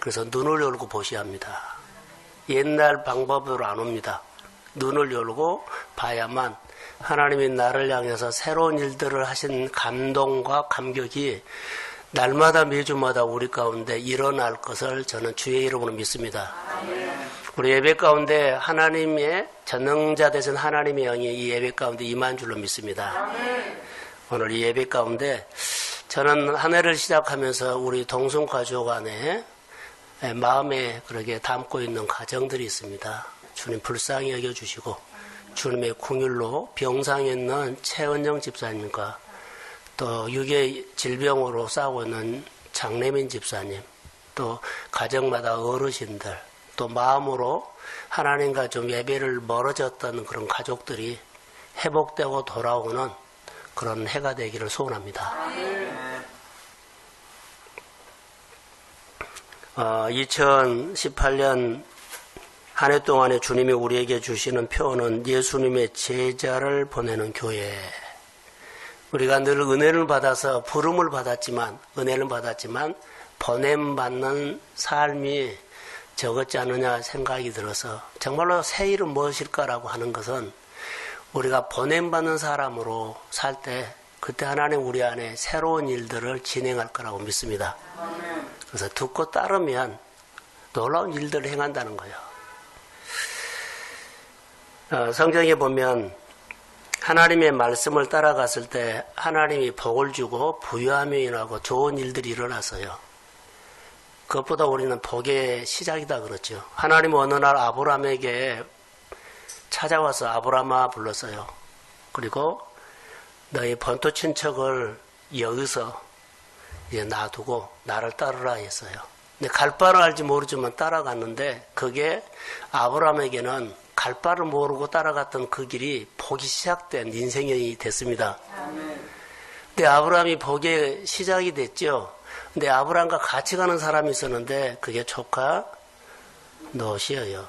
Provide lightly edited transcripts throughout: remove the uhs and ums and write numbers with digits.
그래서 눈을 열고 보셔야 합니다. 옛날 방법으로 안 옵니다. 눈을 열고 봐야만 하나님이 나를 향해서 새로운 일들을 하신 감동과 감격이 날마다 매주마다 우리 가운데 일어날 것을 저는 주의 이름으로 믿습니다. 우리 예배 가운데 하나님의 전능자 되신 하나님의 영이 이 예배 가운데 임한 줄로 믿습니다. 오늘 이 예배 가운데 저는 한 해를 시작하면서 우리 동성가족 안에 마음에 그렇게 담고 있는 가정들이 있습니다. 주님 불쌍히 여겨주시고 주님의 긍휼로 병상에 있는 최은정 집사님과 또 육의 질병으로 싸우고 있는 장래민 집사님, 또 가정마다 어르신들, 또 마음으로 하나님과 좀 예배를 멀어졌던 그런 가족들이 회복되고 돌아오는 그런 해가 되기를 소원합니다. 2018년 한 해 동안에 주님이 우리에게 주시는 표현은 예수님의 제자를 보내는 교회. 우리가 늘 은혜를 받아서 부름을 받았지만, 은혜를 받았지만 보냄받는 삶이 적었지 않느냐 생각이 들어서 정말로 새 일은 무엇일까라고 하는 것은 우리가 보냄받는 사람으로 살 때 그때 하나님 우리 안에 새로운 일들을 진행할 거라고 믿습니다. 그래서 듣고 따르면 놀라운 일들을 행한다는 거예요. 성경에 보면 하나님의 말씀을 따라갔을 때 하나님이 복을 주고 부유함이 일어나고 좋은 일들이 일어났어요. 그것보다 우리는 복의 시작이다 그랬죠. 하나님은 어느 날 아브라함에게 찾아와서 아브라함아 불렀어요. 그리고 너희 본토 친척을 여기서 이제 놔두고 나를 따르라 했어요. 근데 갈 바를 알지 모르지만 따라갔는데 그게 아브라함에게는 갈 바를 모르고 따라갔던 그 길이 복이 시작된 인생이 됐습니다. 근데 아브라함이 복의 시작이 됐죠. 근데 아브라함과 같이 가는 사람이 있었는데 그게 조카 롯이에요.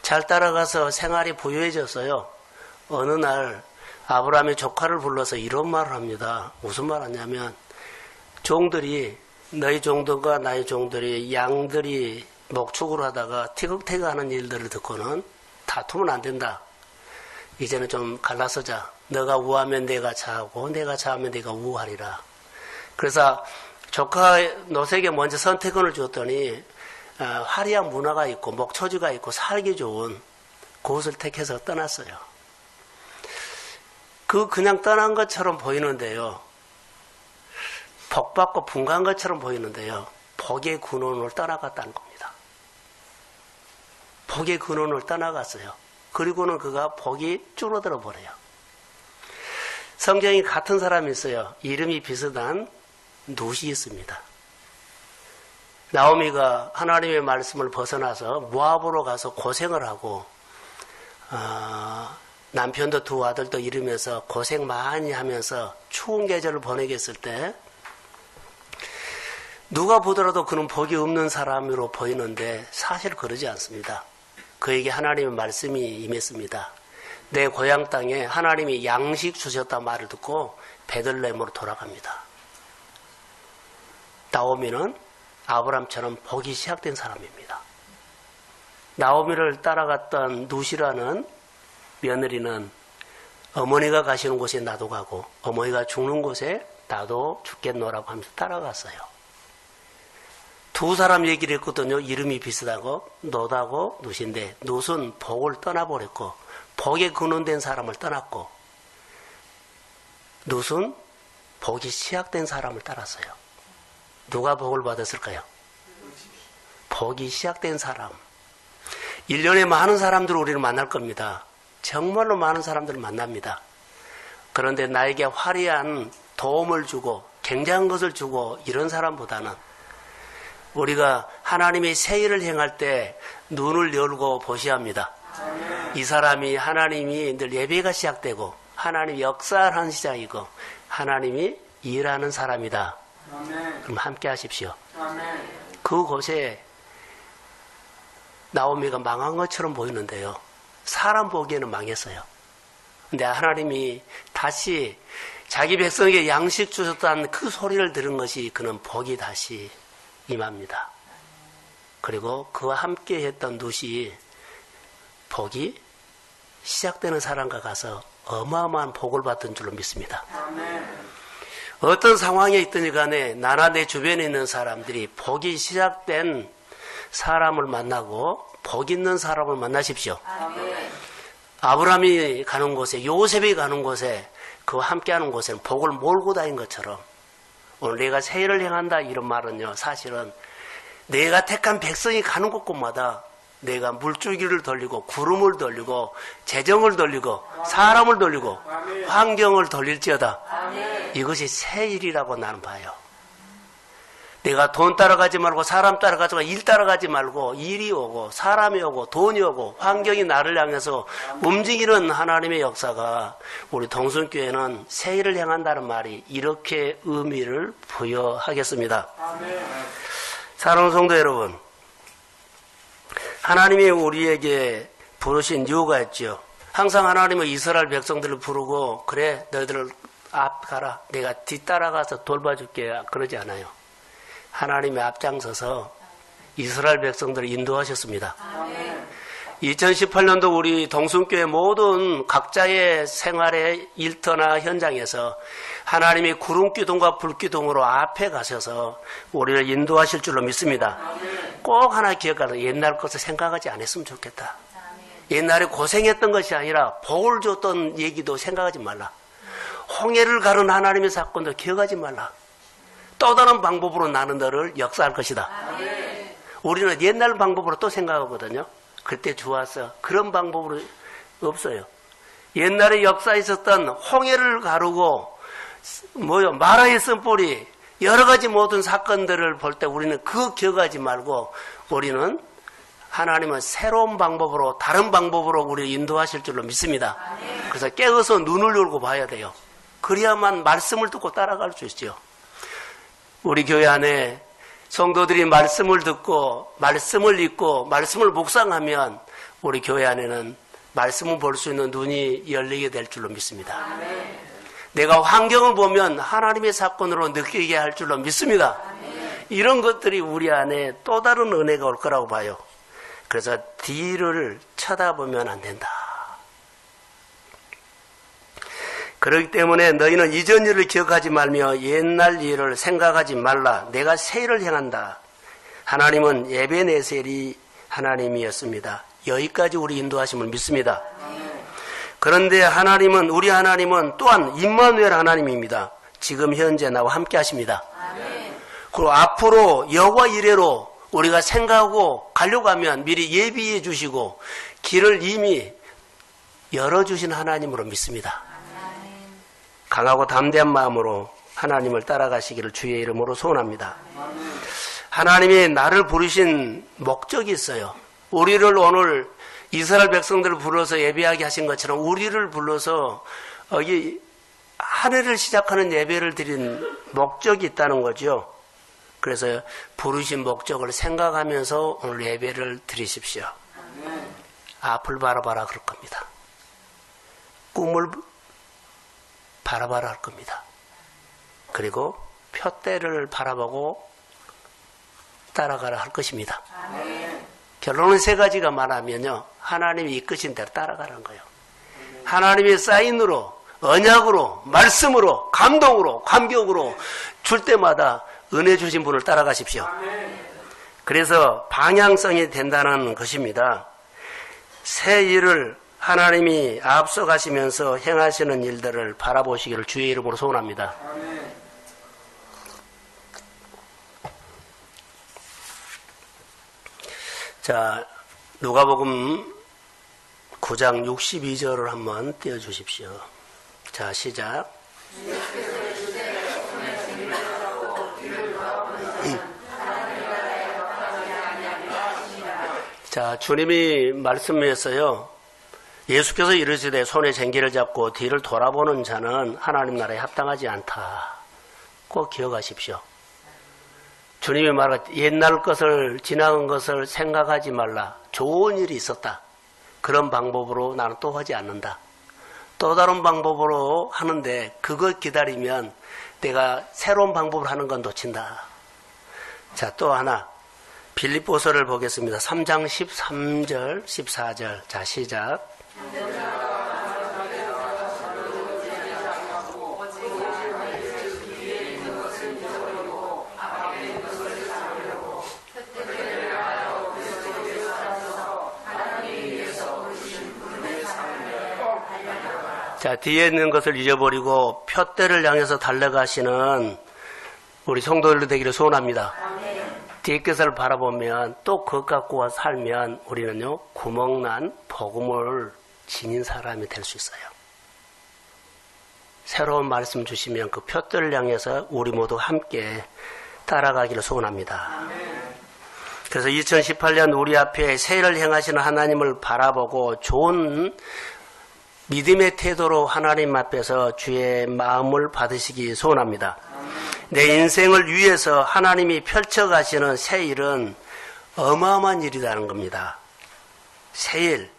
잘 따라가서 생활이 부유해졌어요. 어느 날 아브라함이 조카를 불러서 이런 말을 합니다. 무슨 말 하냐면 종들이 너희 종들과 나의 종들이 양들이 목축을 하다가 티격태격하는 일들을 듣고는 다투면 안 된다. 이제는 좀 갈라서자. 너가 우하면 내가 좌하고 내가 좌하면 내가 우하리라. 그래서 조카 롯에게 먼저 선택권을 줬더니 화려한 문화가 있고 목초지가 있고 살기 좋은 그곳을 택해서 떠났어요. 그냥 떠난 것처럼 보이는데요. 복받고 분간 것처럼 보이는데요. 복의 근원을 떠나갔다는 겁니다. 복의 근원을 떠나갔어요. 그리고는 그가 복이 줄어들어 버려요. 성경이 같은 사람이 있어요. 이름이 비슷한 룻이 있습니다. 나오미가 하나님의 말씀을 벗어나서 모압으로 가서 고생을 하고 남편도 두 아들도 잃으면서 고생 많이 하면서 추운 계절을 보내겠을 때 누가 보더라도 그는 복이 없는 사람으로 보이는데 사실 그러지 않습니다. 그에게 하나님의 말씀이 임했습니다. 내 고향 땅에 하나님이 양식 주셨다는 말을 듣고 베들레헴으로 돌아갑니다. 나오미는 아브람처럼 복이 시작된 사람입니다. 나오미를 따라갔던 룻이라는 며느리는 어머니가 가시는 곳에 나도 가고 어머니가 죽는 곳에 나도 죽겠노라고 하면서 따라갔어요. 두 사람 얘기를 했거든요. 이름이 비슷하고 롯하고 룻인데 룻은 복을 떠나버렸고 복에 근원된 사람을 떠났고 룻은 복이 시작된 사람을 따랐어요. 누가 복을 받았을까요? 복이 시작된 사람. 1년에 많은 사람들을 우리는 만날 겁니다. 정말로 많은 사람들을 만납니다. 그런데 나에게 화려한 도움을 주고 굉장한 것을 주고 이런 사람보다는 우리가 하나님의 새 일을 행할 때 눈을 열고 보셔야 합니다. 이 사람이 하나님이 늘 예배가 시작되고 하나님이 역사하는 시작이고 하나님이 일하는 사람이다. 그럼 함께 하십시오. 그곳에 나오미가 망한 것처럼 보이는데요. 사람 보기에는 망했어요. 근데 하나님이 다시 자기 백성에게 양식 주셨다는 그 소리를 들은 것이 그는 복이 다시 임합니다. 그리고 그와 함께 했던 룻이 복이 시작되는 사람과 가서 어마어마한 복을 받은 줄로 믿습니다. 어떤 상황에 있든지 간에 나나 내 주변에 있는 사람들이 복이 시작된 사람을 만나고 복 있는 사람을 만나십시오. 아브라함이 가는 곳에, 요셉이 가는 곳에, 그와 함께하는 곳에는 복을 몰고 다닌 것처럼 오늘 내가 세일을 행한다 이런 말은요, 사실은 내가 택한 백성이 가는 곳곳마다 내가 물줄기를 돌리고 구름을 돌리고 재정을 돌리고 사람을 돌리고 환경을 돌릴지어다. 이것이 세일이라고 나는 봐요. 내가 돈 따라가지 말고 사람 따라가지 말고 일 따라가지 말고 일이 오고 사람이 오고 돈이 오고 환경이 나를 향해서 움직이는 하나님의 역사가 우리 동순교회는 세일을 향한다는 말이 이렇게 의미를 부여하겠습니다. 사랑하는 성도 여러분, 하나님이 우리에게 부르신 이유가 있죠. 항상 하나님은 이스라엘 백성들을 부르고 그래 너희들 앞 가라 내가 뒤따라가서 돌봐줄게 그러지 않아요. 하나님이 앞장서서 이스라엘 백성들을 인도하셨습니다. 2018년도 우리 동순교회 모든 각자의 생활의 일터나 현장에서 하나님이 구름기둥과 불기둥으로 앞에 가셔서 우리를 인도하실 줄로 믿습니다. 꼭 하나 기억하라. 옛날 것을 생각하지 않았으면 좋겠다. 옛날에 고생했던 것이 아니라 복을 줬던 얘기도 생각하지 말라. 홍해를 가른 하나님의 사건도 기억하지 말라. 또 다른 방법으로 나는 너를 역사할 것이다. 우리는 옛날 방법으로 또 생각하거든요. 그때 좋았어. 그런 방법으로 없어요. 옛날에 역사에 있었던 홍해를 가르고 마라의 쓴뿌리 여러 가지 모든 사건들을 볼 때 우리는 그거 기억하지 말고 우리는 하나님은 새로운 방법으로 다른 방법으로 우리를 인도하실 줄로 믿습니다. 그래서 깨어서 눈을 열고 봐야 돼요. 그래야만 말씀을 듣고 따라갈 수 있죠. 우리 교회 안에 성도들이 말씀을 듣고 말씀을 읽고 말씀을 묵상하면 우리 교회 안에는 말씀을 볼 수 있는 눈이 열리게 될 줄로 믿습니다. 내가 환경을 보면 하나님의 사건으로 느끼게 할 줄로 믿습니다. 이런 것들이 우리 안에 또 다른 은혜가 올 거라고 봐요. 그래서 뒤를 쳐다보면 안 된다. 그렇기 때문에 너희는 이전 일을 기억하지 말며 옛날 일을 생각하지 말라. 내가 새일을 행한다. 하나님은 에베네셀이 하나님이었습니다. 여기까지 우리 인도하심을 믿습니다. 그런데 우리 하나님은 또한 임마누엘 하나님입니다. 지금 현재 나와 함께 하십니다. 그리고 앞으로 여호와 이레로 우리가 생각하고 가려고 하면 미리 예비해 주시고 길을 이미 열어주신 하나님으로 믿습니다. 강하고 담대한 마음으로 하나님을 따라가시기를 주의 이름으로 소원합니다. 하나님이 나를 부르신 목적이 있어요. 우리를 오늘 이스라엘 백성들을 불러서 예배하게 하신 것처럼 우리를 불러서 이 한 해를 시작하는 예배를 드린 목적이 있다는 거죠. 그래서 부르신 목적을 생각하면서 오늘 예배를 드리십시오. 앞을 바라봐라 그럴 겁니다. 꿈을 바라봐라 할 겁니다. 그리고 표대를 바라보고 따라가라 할 것입니다. 결론은 세 가지가 말하면요. 하나님이 이끄신 대로 따라가라는 거예요. 하나님의 사인으로, 언약으로, 말씀으로, 감동으로, 감격으로 줄 때마다 은혜 주신 분을 따라가십시오. 그래서 방향성이 된다는 것입니다. 새 일을 하나님이 앞서가시면서 행하시는 일들을 바라보시기를 주의 이름으로 소원합니다. 자, 누가복음 9장 62절을 한번 띄워주십시오. 자, 시작. 자, 주님이 말씀했어요. 예수께서 이르시되 손에 쟁기를 잡고 뒤를 돌아보는 자는 하나님 나라에 합당하지 않다. 꼭 기억하십시오. 주님이 말한 옛날 것을 지나간 것을 생각하지 말라. 좋은 일이 있었다. 그런 방법으로 나는 또 하지 않는다. 또 다른 방법으로 하는데 그걸 기다리면 내가 새로운 방법을 하는 건 놓친다. 자, 또 하나. 빌립보서를 보겠습니다. 3장 13절, 14절. 자, 시작. 자, 뒤에 있는 것을 잊어버리고 표대를 향해서 달려가시는 우리 성도들 되기를 소원합니다. 뒤에 것을 바라보면 또 그것 갖고 살면 우리는요, 구멍난 복음을 지닌 사람이 될 수 있어요. 새로운 말씀 주시면 그 표대를 향해서 우리 모두 함께 따라가기를 소원합니다. 그래서 2018년 우리 앞에 새해를 행하시는 하나님을 바라보고 좋은 믿음의 태도로 하나님 앞에서 주의 마음을 받으시기 소원합니다. 내 인생을 위해서 하나님이 펼쳐가시는 새 일은 어마어마한 일이라는 겁니다. 새 일.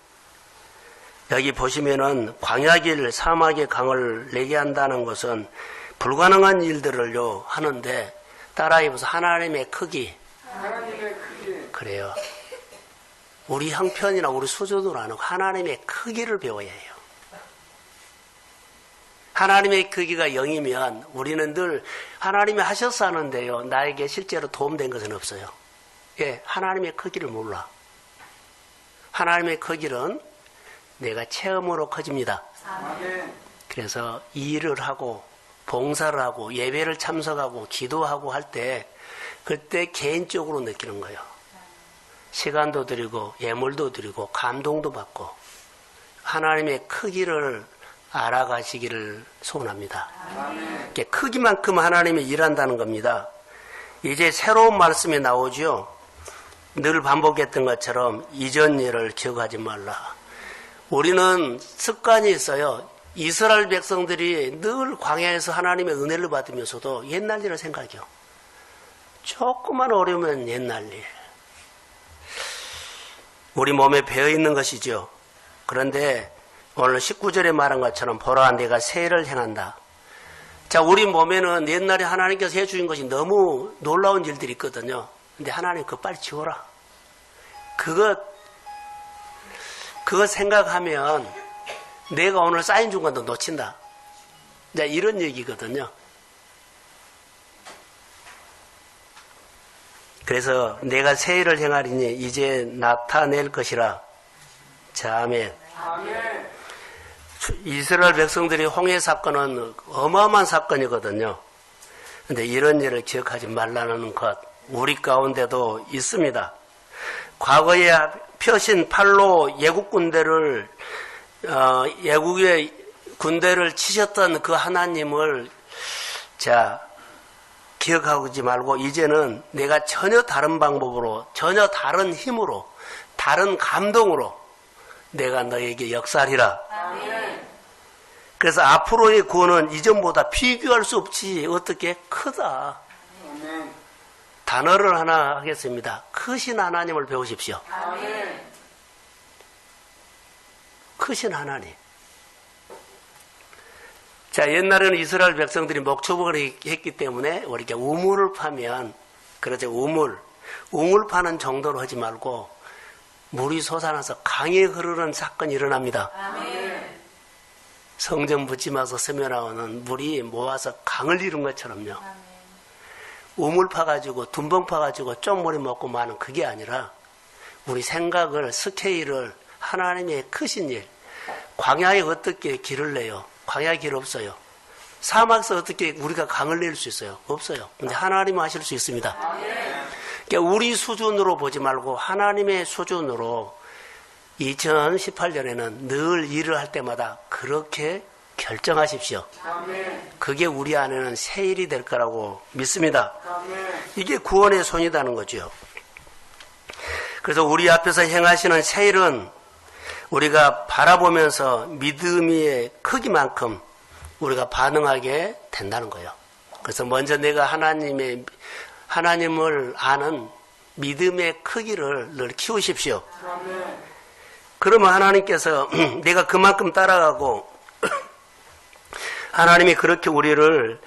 여기 보시면은 광야길 사막의 강을 내게 한다는 것은 불가능한 일들을요 하는데 따라해보세요. 하나님의 크기. 그래요. 우리 형편이나 우리 수준으로 하는 하나님의 크기를 배워야 해요. 하나님의 크기가 0이면 우리는 늘 하나님이 하셔서 하는데요. 나에게 실제로 도움된 것은 없어요. 예, 하나님의 크기를 몰라. 하나님의 크기는 내가 체험으로 커집니다. 그래서 일을 하고 봉사를 하고 예배를 참석하고 기도하고 할 때 그때 개인적으로 느끼는 거예요. 시간도 드리고 예물도 드리고 감동도 받고 하나님의 크기를 알아가시기를 소원합니다. 크기만큼 하나님이 일한다는 겁니다. 이제 새로운 말씀이 나오죠. 늘 반복했던 것처럼 이전 일을 기억하지 말라. 우리는 습관이 있어요. 이스라엘 백성들이 늘 광야에서 하나님의 은혜를 받으면서도 옛날 일을 생각해요. 조금만 어려우면 옛날 일. 우리 몸에 배어있는 것이죠. 그런데 오늘 19절에 말한 것처럼 보라 내가 새해를 행한다. 자, 우리 몸에는 옛날에 하나님께서 해주신 것이 너무 놀라운 일들이 있거든요. 근데 하나님 그거 빨리 지워라. 그거 생각하면 내가 오늘 쌓인 중간도 놓친다. 자, 이런 얘기거든요. 그래서 내가 새해를 행하리니 이제 나타낼 것이라. 자, 아멘. 아멘. 이스라엘 백성들이 홍해 사건은 어마어마한 사건이거든요. 근데 이런 일을 기억하지 말라는 것 우리 가운데도 있습니다. 과거에 펴신 팔로 예국 군대를 예국의 군대를 치셨던 그 하나님을 자 기억하지 말고 이제는 내가 전혀 다른 방법으로 전혀 다른 힘으로 다른 감동으로 내가 너에게 역사하리라. 아멘. 그래서 앞으로의 구원은 이전보다 비교할 수 없이 어떻게 크다. 아멘. 단어를 하나 하겠습니다. 크신 하나님을 배우십시오. 아멘. 크신 하나님. 자, 옛날에는 이스라엘 백성들이 목초복을 했기 때문에 우리 이렇게 우물을 파면 그렇죠. 우물 파는 정도로 하지 말고 물이 솟아나서 강에 흐르는 사건이 일어납니다. 아멘. 성전 붓지마서 스며 나오는 물이 모아서 강을 이룬 것처럼요. 아멘. 우물 파가지고 둔벙 파가지고 쪽머리 먹고 마는 그게 아니라 우리 생각을 스케일을 하나님의 크신 일 광야에 어떻게 길을 내요? 광야에 길 없어요. 사막에서 어떻게 우리가 강을 낼 수 있어요? 없어요. 근데 하나님은 하실 수 있습니다. 아멘. 그러니까 우리 수준으로 보지 말고 하나님의 수준으로 2018년에는 늘 일을 할 때마다 그렇게 결정하십시오. 아멘. 그게 우리 안에는 새 일이 될 거라고 믿습니다. 아멘. 이게 구원의 손이라는 거죠. 그래서 우리 앞에서 행하시는 새 일은 우리가 바라보면서 믿음의 크기만큼 우리가 반응하게 된다는 거예요. 그래서 먼저 내가 하나님을 아는 믿음의 크기를 늘 키우십시오. 아멘. 그러면 하나님께서 내가 그만큼 따라가고 하나님이 그렇게 우리를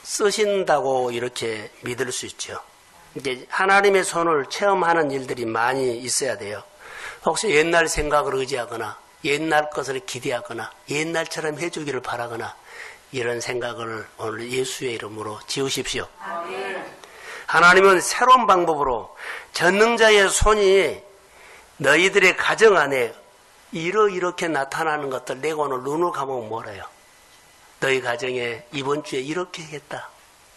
쓰신다고 이렇게 믿을 수 있죠. 이게 하나님의 손을 체험하는 일들이 많이 있어야 돼요. 혹시 옛날 생각을 의지하거나 옛날 것을 기대하거나 옛날처럼 해주기를 바라거나 이런 생각을 오늘 예수의 이름으로 지우십시오. 아멘. 하나님은 새로운 방법으로 전능자의 손이 너희들의 가정 안에 이렇게 나타나는 것들 내가 오늘 눈을 감으면 뭐래요? 너희 가정에 이번 주에 이렇게 했다.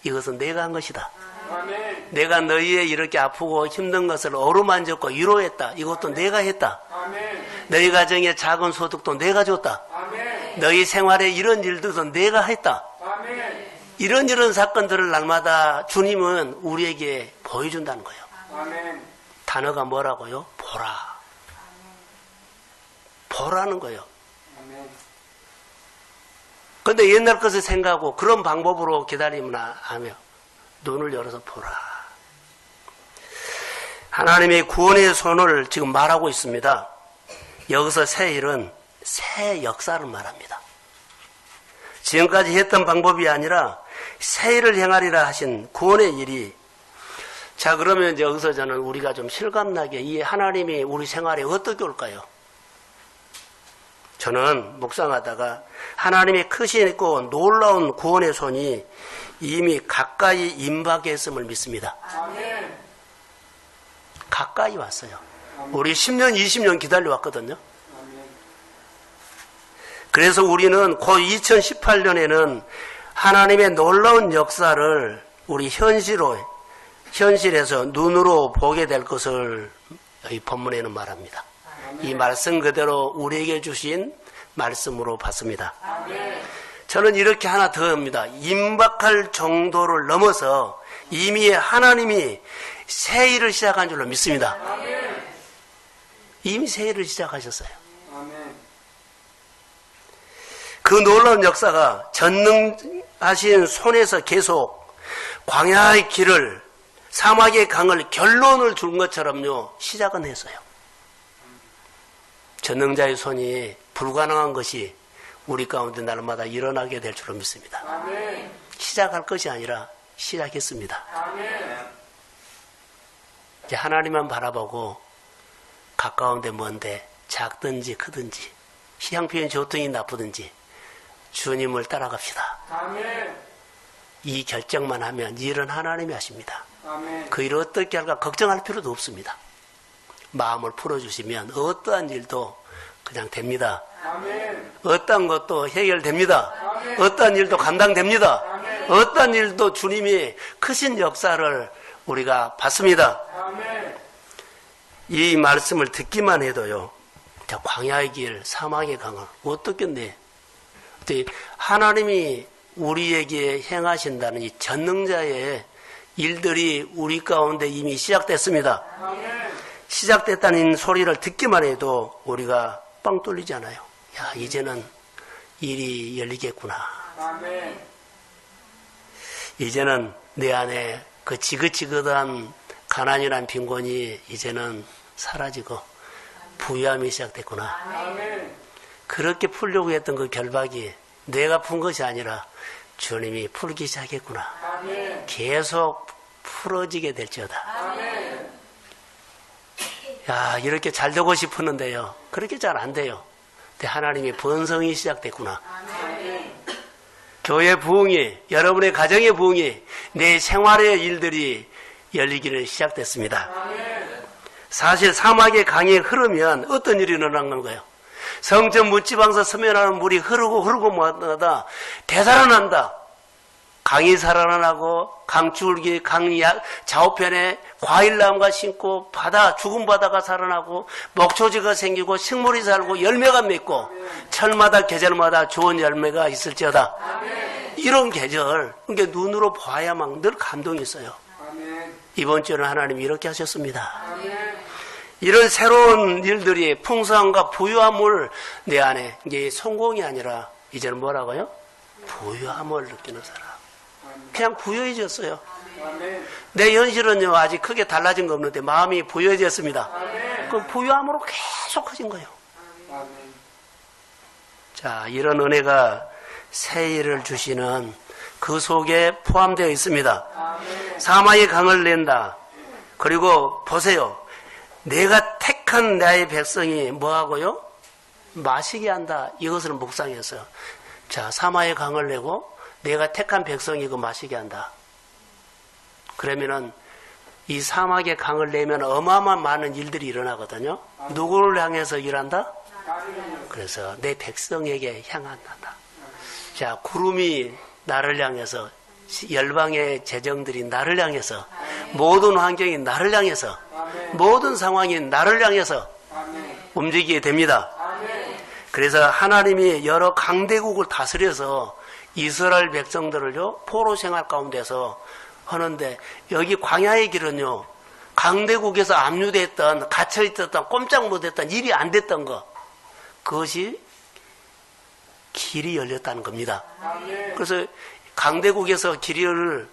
이것은 내가 한 것이다. 아멘. 내가 너희의 이렇게 아프고 힘든 것을 어루만졌고 위로했다. 이것도 내가 했다. 아멘. 너희 가정에 작은 소득도 내가 줬다. 아멘. 너희 생활에 이런 일들도 내가 했다. 아멘. 이런 사건들을 날마다 주님은 우리에게 보여준다는 거예요. 아멘. 단어가 뭐라고요? 보라. 보라는 거예요. 그런데 옛날 것을 생각하고 그런 방법으로 기다리면 하며 눈을 열어서 보라. 하나님의 구원의 손을 지금 말하고 있습니다. 여기서 새 일은 새 역사를 말합니다. 지금까지 했던 방법이 아니라 새 일을 행하리라 하신 구원의 일이, 자 그러면 이제 여기서 저는 우리가 좀 실감나게 이 하나님이 우리 생활에 어떻게 올까요? 저는 묵상하다가 하나님의 크신 있고 놀라운 구원의 손이 이미 가까이 임박했음을 믿습니다. 아멘. 가까이 왔어요. 아멘. 우리 10년, 20년 기다려왔거든요. 아멘. 그래서 우리는 곧 2018년에는 하나님의 놀라운 역사를 우리 현실에서 눈으로 보게 될 것을 이 본문에는 말합니다. 이 말씀 그대로 우리에게 주신 말씀으로 봤습니다. 아멘. 저는 이렇게 하나 더 합니다. 임박할 정도를 넘어서 이미 하나님이 새 일을 시작한 줄로 믿습니다. 아멘. 이미 새 일을 시작하셨어요. 아멘. 그 놀라운 역사가 전능하신 손에서 계속 광야의 길을, 사막의 강을 결론을 준 것처럼요 시작은 했어요. 전능자의 손이 불가능한 것이 우리 가운데 날마다 일어나게 될 줄로 믿습니다. 아멘. 시작할 것이 아니라 시작했습니다. 아멘. 이제 하나님만 바라보고 가까운데 먼데 작든지 크든지 형편이 좋든지 나쁘든지 주님을 따라갑시다. 아멘. 이 결정만 하면 일은 하나님이 하십니다. 아멘. 그 일을 어떻게 할까 걱정할 필요도 없습니다. 마음을 풀어주시면 어떠한 일도 그냥 됩니다. 아멘. 어떠한 것도 해결됩니다. 아멘. 어떠한 일도 감당됩니다. 아멘. 어떠한 일도 주님이 크신 역사를 우리가 받습니다. 아멘. 이 말씀을 듣기만 해도요, 광야의 길, 사막의 강을 어떻겠네. 하나님이 우리에게 행하신다는 이 전능자의 일들이 우리 가운데 이미 시작됐습니다. 아멘. 시작됐다는 소리를 듣기만 해도 우리가 빵 뚫리잖아요. 야, 이제는 일이 열리겠구나. 아멘. 이제는 내 안에 그 지긋지긋한 가난이란 빈곤이 이제는 사라지고 부유함이 시작됐구나. 아멘. 그렇게 풀려고 했던 그 결박이 내가 푼 것이 아니라 주님이 풀기 시작했구나. 아멘. 계속 풀어지게 될지어다. 아멘. 야, 이렇게 잘 되고 싶었는데요. 그렇게 잘 안 돼요. 근데 하나님의 번성이 시작됐구나. 아멘. 교회 부흥이, 여러분의 가정의 부흥이, 내 생활의 일들이 열리기를 시작됐습니다. 아멘. 사실 사막의 강이 흐르면 어떤 일이 일어나는 건가요? 성전 문지방서 서면하는 물이 흐르고 뭐하다 되살아난다. 강이 살아나고 강줄기, 강 좌우편에 과일나무가 심고 바다, 죽은 바다가 살아나고 목초지가 생기고 식물이 살고 열매가 맺고 철마다 계절마다 좋은 열매가 있을지어다. 아멘. 이런 계절, 그러니까 눈으로 봐야만 늘 감동이 있어요. 아멘. 이번 주에는 하나님이 이렇게 하셨습니다. 아멘. 이런 새로운 일들이 풍성함과 부유함을 내 안에, 이게 성공이 아니라 이제는 뭐라고요? 부유함을 느끼는 사람. 그냥 부유해졌어요. 아멘. 내 현실은요 아직 크게 달라진 거 없는데 마음이 부유해졌습니다. 그 부유함으로 계속 커진 거예요. 아멘. 자, 이런 은혜가 새 일을 주시는 그 속에 포함되어 있습니다. 사마의 강을 낸다. 그리고 보세요. 내가 택한 나의 백성이 뭐하고요? 마시게 한다. 이것을 묵상했어요. 자, 사마의 강을 내고 내가 택한 백성이 그 마시게 한다. 그러면은 이 사막의 강을 내면 어마어마한 많은 일들이 일어나거든요. 누구를 향해서 일한다? 그래서 내 백성에게 향한다. 자, 구름이 나를 향해서, 열방의 재정들이 나를 향해서, 모든 환경이 나를 향해서, 모든 상황이 나를 향해서 움직이게 됩니다. 그래서 하나님이 여러 강대국을 다스려서 이스라엘 백성들을요, 포로 생활 가운데서 하는데, 여기 광야의 길은요, 강대국에서 압류됐던, 갇혀있었던, 꼼짝 못했던, 일이 안 됐던 거, 그것이 길이 열렸다는 겁니다. 그래서 강대국에서 길을,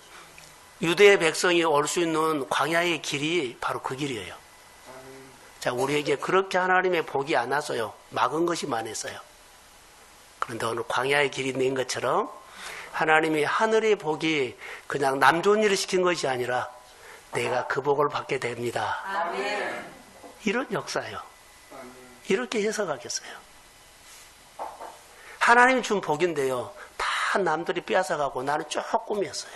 유대의 백성이 올 수 있는 광야의 길이 바로 그 길이에요. 자, 우리에게 그렇게 하나님의 복이 안 왔어요. 막은 것이 많았어요. 그런데 오늘 광야의 길이 낸 것처럼 하나님이 하늘의 복이 그냥 남 좋은 일을 시킨 것이 아니라 내가 그 복을 받게 됩니다. 이런 역사예요. 이렇게 해석하겠어요. 하나님이 준 복인데요. 다 남들이 빼앗아가고 나는 조금이었어요.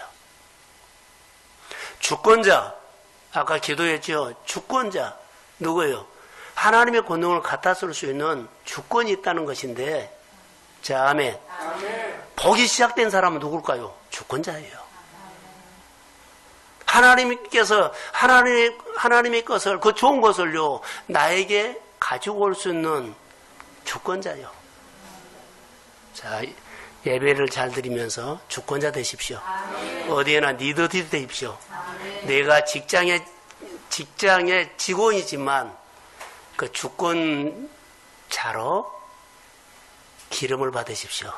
주권자, 아까 기도했죠. 주권자, 누구예요? 하나님의 권능을 갖다 쓸 수 있는 주권이 있다는 것인데, 자, 아멘. 복이 시작된 사람은 누굴까요? 주권자예요. 하나님께서 하나님의 것을, 그 좋은 것을요, 나에게 가지고 올 수 있는 주권자예요. 자, 예배를 잘 드리면서 주권자 되십시오. 어디에나 리더들이 되십시오. 내가 직장의 직원이지만 그 주권자로 기름을 받으십시오.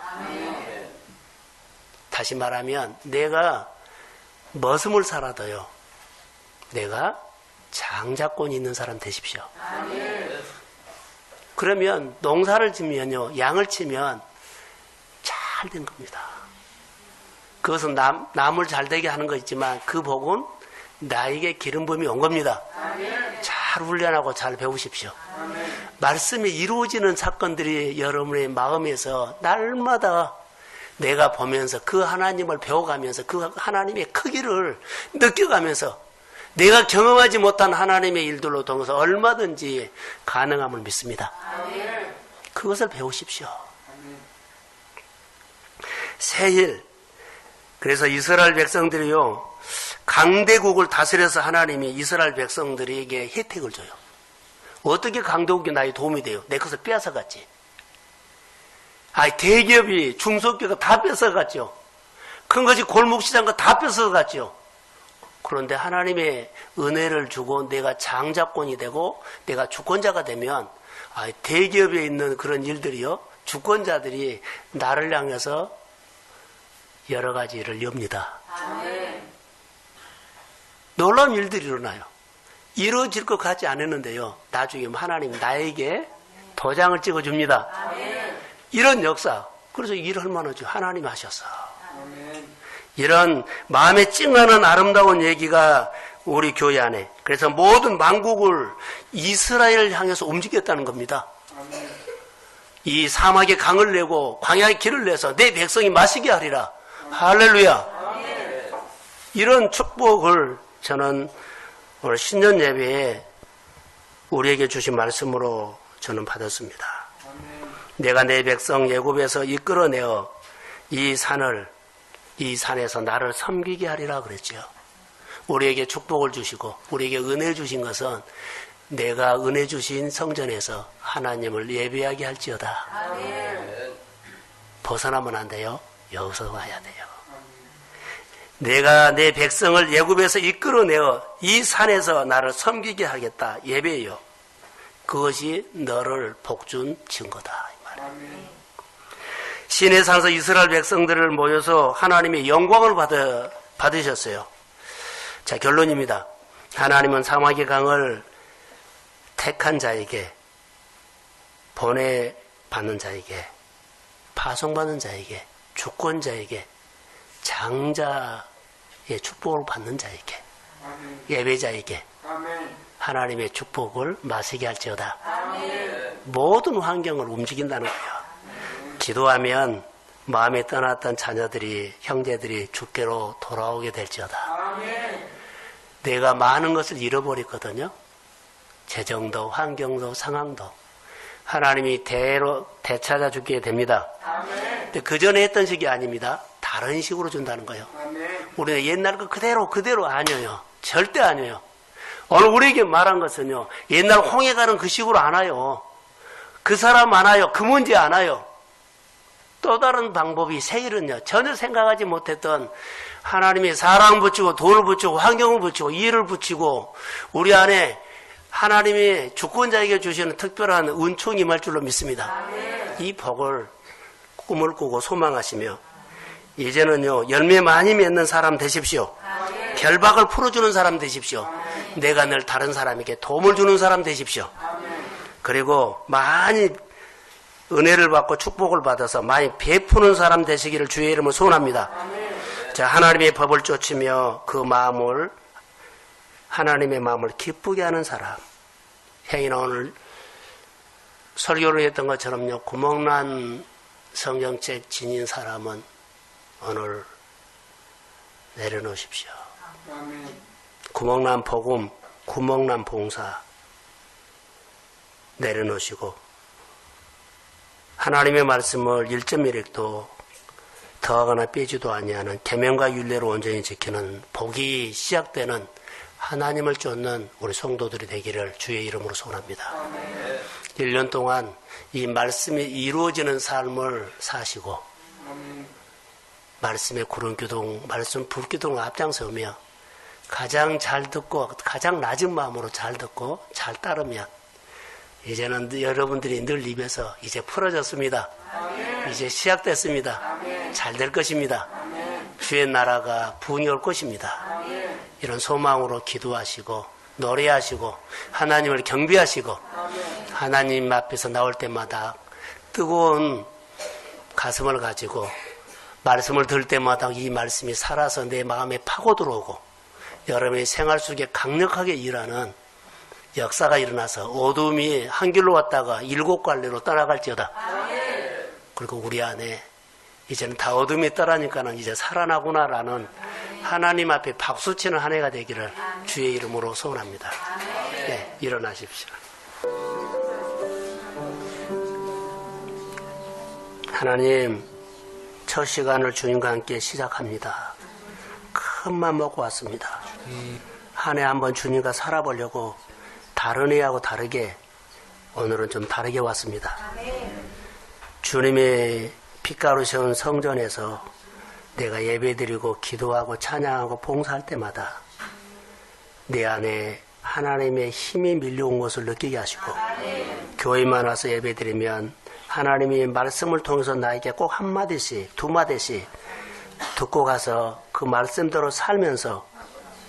다시 말하면 내가 머슴을 살아도요, 내가 장자권이 있는 사람 되십시오. 그러면 농사를 지면요, 양을 치면 잘 된 겁니다. 그것은 남을 잘 되게 하는 거 있지만 그 복은 나에게 기름 부음이 온 겁니다. 잘 훈련하고 잘 배우십시오. 말씀이 이루어지는 사건들이 여러분의 마음에서 날마다 내가 보면서 그 하나님을 배워가면서 그 하나님의 크기를 느껴가면서 내가 경험하지 못한 하나님의 일들로 통해서 얼마든지 가능함을 믿습니다. 그것을 배우십시오. 세일. 그래서 이스라엘 백성들이요, 강대국을 다스려서 하나님이 이스라엘 백성들에게 혜택을 줘요. 어떻게 강대국이 나의 도움이 돼요? 내 것을 빼앗아갔지. 대기업이, 중소기업이 다 뺏어갔죠. 큰 것이 골목시장과 다 뺏어갔죠. 그런데 하나님의 은혜를 주고 내가 장자권이 되고 내가 주권자가 되면 대기업에 있는 그런 일들이요, 주권자들이 나를 향해서 여러 가지 일을 엽니다. 놀라운 일들이 일어나요. 이루어질 것 같지 않았는데요, 나중에 하나님 나에게 도장을 찍어줍니다. 이런 역사. 그래서 일할 만하죠. 하나님 하셔서. 이런 마음에 찡하는 아름다운 얘기가 우리 교회 안에, 그래서 모든 만국을 이스라엘을 향해서 움직였다는 겁니다. 이 사막에 강을 내고 광야에 길을 내서 내 백성이 마시게 하리라. 할렐루야. 이런 축복을 저는 오늘 신년 예배에 우리에게 주신 말씀으로 저는 받았습니다. 내가 내 백성 애굽에서 이끌어내어 이 산에서 나를 섬기게 하리라 그랬죠. 우리에게 축복을 주시고 우리에게 은혜 주신 것은 내가 은혜 주신 성전에서 하나님을 예배하게 할지어다. 벗어나면 안 돼요. 여기서 와야 돼요. 내가 내 백성을 애굽에서 이끌어내어 이 산에서 나를 섬기게 하겠다. 예배예요. 그것이 너를 복준 증거다. 이 말이에요. 시내 산에서 이스라엘 백성들을 모여서 하나님의 영광을 받으셨어요. 자, 결론입니다. 하나님은 사막의 강을 택한 자에게, 보내받는 자에게, 파송받는 자에게, 주권자에게 장자의 축복을 받는 자에게, 예배자에게 하나님의 축복을 마시게 할지어다. 모든 환경을 움직인다는 거예요. 기도하면 마음에 떠났던 자녀들이, 형제들이 주께로 돌아오게 될지어다. 내가 많은 것을 잃어버렸거든요. 재정도, 환경도, 상황도. 하나님이 되찾아주게 됩니다. 근데 그 전에 했던 식이 아닙니다. 다른 식으로 준다는 거예요. 우리는 옛날 거 그대로 아니에요. 절대 아니에요. 오늘 우리에게 말한 것은요, 옛날 홍해 가는 그 식으로 안 와요. 그 사람 안 와요. 그 문제 안 와요. 또 다른 방법이 세일은요, 전혀 생각하지 못했던 하나님이 사랑 붙이고 돈을 붙이고 환경을 붙이고 이해를 붙이고 우리 안에 하나님이 주권자에게 주시는 특별한 은총이 임할 줄로 믿습니다. 이 복을 꿈을 꾸고 소망하시며 이제는요, 열매 많이 맺는 사람 되십시오. 결박을 풀어주는 사람 되십시오. 내가 늘 다른 사람에게 도움을 주는 사람 되십시오. 그리고 많이 은혜를 받고 축복을 받아서 많이 베푸는 사람 되시기를 주의 이름으로 소원합니다. 자, 하나님의 법을 쫓으며 그 마음을, 하나님의 마음을 기쁘게 하는 사람. 행인아, 오늘 설교를 했던 것처럼요, 구멍난 성경책 지닌 사람은 오늘 내려놓으십시오. 구멍난 복음, 구멍난 봉사 내려놓으시고 하나님의 말씀을 1.1획도 더하거나 빼지도 아니하는 계명과 율례로 온전히 지키는 복이 시작되는 하나님을 쫓는 우리 성도들이 되기를 주의 이름으로 소원합니다. 1년 동안 이 말씀이 이루어지는 삶을 사시고 말씀의 구름기둥, 말씀 불기둥을 앞장서며 가장 잘 듣고 가장 낮은 마음으로 잘 듣고 잘 따르면 이제는 여러분들이 늘 입에서 이제 풀어졌습니다. 이제 시작됐습니다. 잘 될 것입니다. 주의 나라가 부흥이 올 것입니다. 이런 소망으로 기도하시고 노래하시고 하나님을 경배하시고 하나님 앞에서 나올 때마다 뜨거운 가슴을 가지고 말씀을 들을 때마다 이 말씀이 살아서 내 마음에 파고 들어오고 여러분의 생활 속에 강력하게 일하는 역사가 일어나서 어둠이 한 길로 왔다가 7 갈래로 떠나갈지어다. 그리고 우리 안에 이제는 다 어둠이 떠나니까는 이제 살아나구나라는 하나님 앞에 박수치는 한 해가 되기를 주의 이름으로 소원합니다. 네, 일어나십시오. 하나님, 첫 시간을 주님과 함께 시작합니다. 큰 맘 먹고 왔습니다. 한 해 한번 주님과 살아보려고 다른 해하고 다르게 오늘은 좀 다르게 왔습니다. 주님의 빛가루 세운 성전에서 내가 예배드리고 기도하고 찬양하고 봉사할 때마다 내 안에 하나님의 힘이 밀려온 것을 느끼게 하시고 교회만 와서 예배드리면 하나님이 말씀을 통해서 나에게 꼭 한마디씩 2마디씩 듣고 가서 그 말씀대로 살면서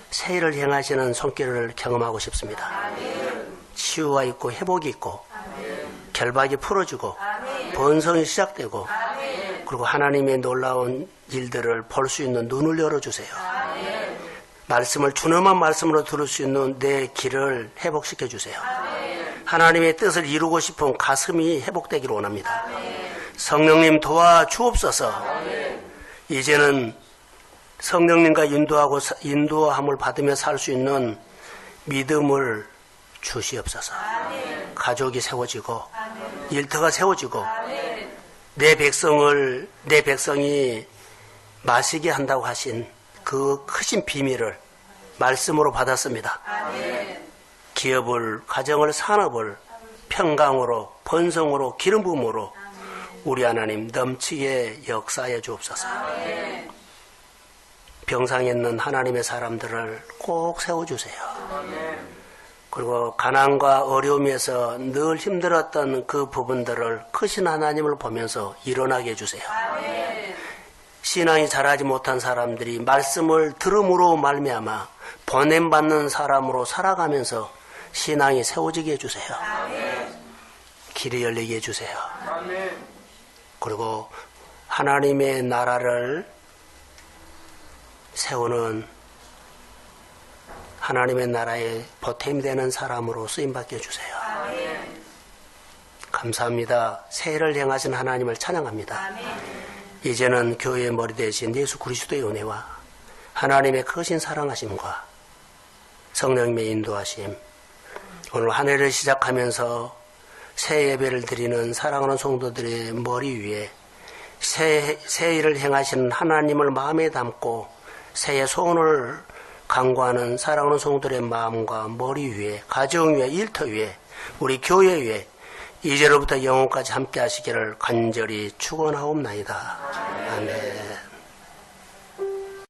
세일을 행하시는 손길을 경험하고 싶습니다. 치유가 있고 회복이 있고 결박이 풀어지고 번성이 시작되고 그리고 하나님의 놀라운 일들을 볼 수 있는 눈을 열어주세요. 말씀을 준엄한 말씀으로 들을 수 있는 내 길을 회복시켜 주세요. 하나님의 뜻을 이루고 싶은 가슴이 회복되기를 원합니다. 성령님 도와주옵소서. 이제는 성령님과 인도함을 받으며 살 수 있는 믿음을 주시옵소서. 가족이 세워지고 일터가 세워지고 내 백성이 마시게 한다고 하신 그 크신 비밀을 말씀으로 받았습니다. 기업을, 가정을, 산업을 평강으로, 번성으로, 기름 부음으로 우리 하나님 넘치게 역사해 주옵소서. 병상에 있는 하나님의 사람들을 꼭 세워주세요. 그리고 가난과 어려움에서 늘 힘들었던 그 부분들을 크신 하나님을 보면서 일어나게 해주세요. 신앙이 자라지 못한 사람들이 말씀을 들음으로 말미암아 보냄받는 사람으로 살아가면서 신앙이 세워지게 해주세요. 길이 열리게 해주세요. 그리고 하나님의 나라를 세우는 하나님의 나라에 보탬이 되는 사람으로 쓰임받게 해주세요. 감사합니다. 새해를 행하신 하나님을 찬양합니다. 이제는 교회의 머리 대신 예수 그리스도의 은혜와 하나님의 크신 사랑하심과 성령님의 인도하심, 오늘 한 해를 시작하면서 새 예배를 드리는 사랑하는 성도들의 머리 위에 새 일을 행하시는 하나님을 마음에 담고 새해 소원을 간구하는 사랑하는 성도들의 마음과 머리 위에, 가정 위에, 일터 위에, 우리 교회 위에 이제로부터 영원까지 함께 하시기를 간절히 축원하옵나이다.